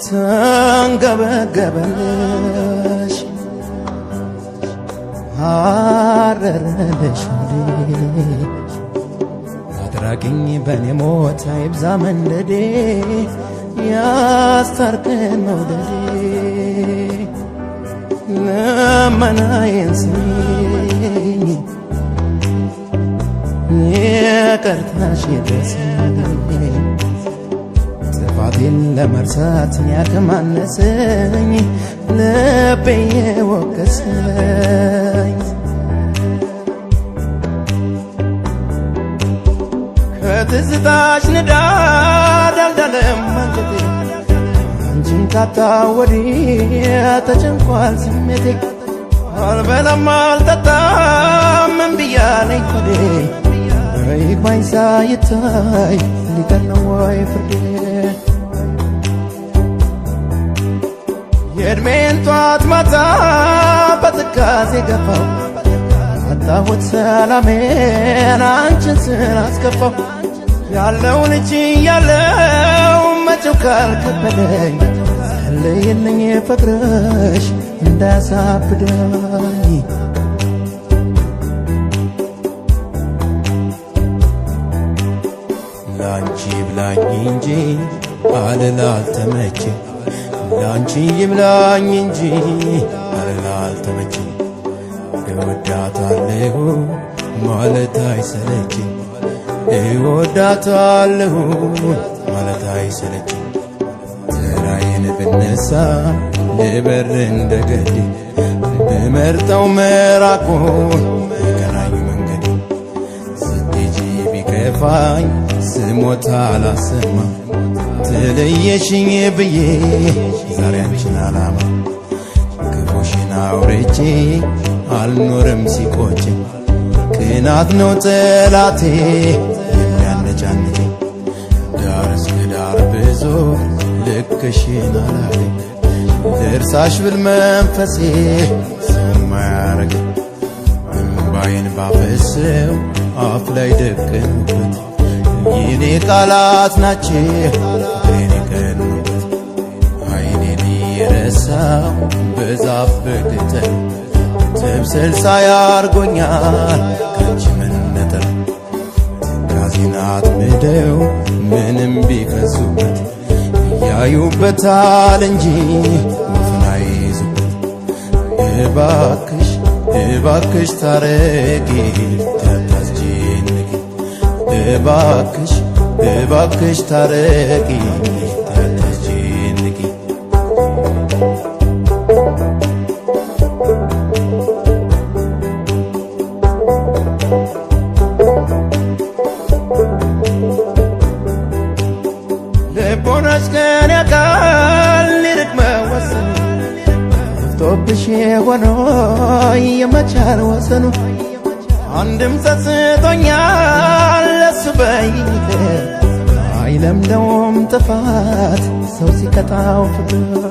ተንገበገበልሽ አረረልሽ አድራጊኝ በኔ ሞት አይብዛ መንደዴ ያስታርቀን መውደዴ ለመናዬን ስሚኝ ይቅርታሽ ይድረሰኝ ጥፋቴን ለመርሳት ያከማነሰኝ ልቤ የወቀሰኝ ከትዝታሽ ንዳድ አልዳለም አንጀቴ አንቺን ካጣ ወዲያ ተጨንቋል ስሜቴ አልበላም አልጠጣም እምቢ አለኝ ሆዴ ይግባኝ ሳይታይ ሊቀር ነው ወይ ፍርዴ የዕድሜን ጧት ማታ በትካዜ ገፋው አጣሁት ሰላሜን አንቺን ስላስከፋው ያለውን እጅ ያለው መቼው ካልከበደኝ ጸልይልኝ ፍቅርሽ እንዳያሳብደኝ ላንቺ ብላኝ እንጂ አልላልተመቼ ላንቺ ይብላኝ እንጂ አልላልተመቼ እወዳታለሁ ማለት አይሰለችኝ እወዳታለሁ ማለት አይሰለችኝ ተራዬን ብነሳ ልበር እንደገዴ ብመርጠው መራቁን የቀናኝ መንገዴ ስትሄጂ ቢከፋኝ ስሞታ አላሰማ ተለየሽኝ ብዬ ዛሬ አንቺን አላማ ክፉሽን አውርቼ አልኖርም ሲቆጨኝ ቅናት ነው ጠላቴ የሚያነጫንጨኝ ዳር እስከ ዳር ብዞር ልክሽን አላገኝ ልርሳሽ ብል መንፈሴ ሰማ ያረገኝ እምባዬን ባፈሰው አፍ ላይ ደቀንኩበት የኔ ቃላት ናቸው ፍቅሬን የቀኑበት አይኔን የረሳው በዛፍ በቅጠል ትምስል ሳያርጎኛል ካንቺ መነጠል ትካዜን አጥምደው ምንም ቢፈሱበት ያዩበታል እንጂ ወፍን አይይዙበት እባክሽ እባክሽ ታረቂ ታታስጨንቂ እባክሽ እባክሽ ታረቂ ታታስጨንቂ ልቦናሽ ከኔ ያውቃል ሊርቅ መወሰኑ ጠፍቶብሽ ሆኖ የመቻል ወሰኑ አንድም ጸጽቶኛል ለሱ በይኝ አይለምደውም ጥፋት ሰው ሲቀጣው ፍቅር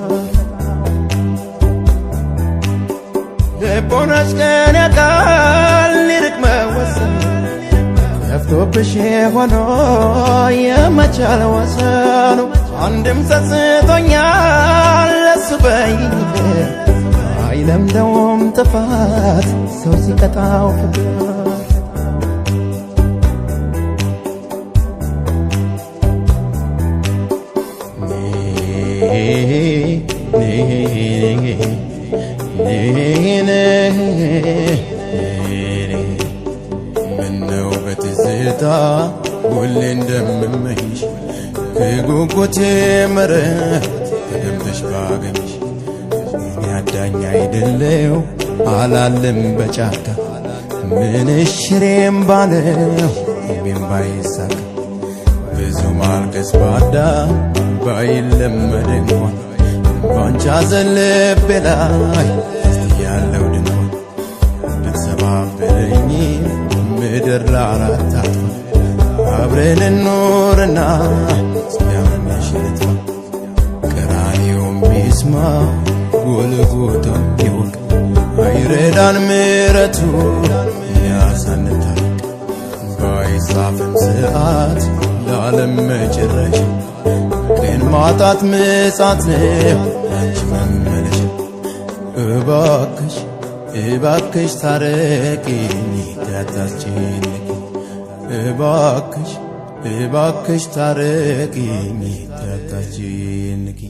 ልቦናሽ ከኔ ያውቃል ሊርቅ መወሰኑ ጠፍቶብሽ ሆኖ የመቻል ወሰኑ አንድም ጸጽቶኛል ለሱ በይኝ አይለምደውም ጥፋት ሰው ሲቀጣው ፍቅር ምነው በትዝታ ሁሌ እንደምመኝሽ ከጉጉቴ መረብ ተደምተሽ ባገኝሽ እኔ አዳኝ አይደለው አላለም በጫካ ምንሽሬም ባለው እምቢም ባይሳካ ብዙ ማልቀስ ባዳ ባይለመድ እንኳን ባንቺ ሐዘን ልቤ ላይ ያለው ድንኳን ብትሰባብረኝ ምድር ለአራት አጥፋ አብረን እንኖርና እስኪያመሽ ልጥፋ ቀራንዮውም ቢስማ ጎልጎታም ቢወቅ አይረዳን ምሕረቱ ያሳንታል ባይጻፍም ስርዓት የዓለም መጨረሻ ግን ማጣት ምጻት ነው ያንቺ መመለሻ እባክሽ እባክሽ ታረቂኝ እንዳታስጨንቂ እባክሽ እባክሽ ታረቂኝ እንዳታስጨንቂ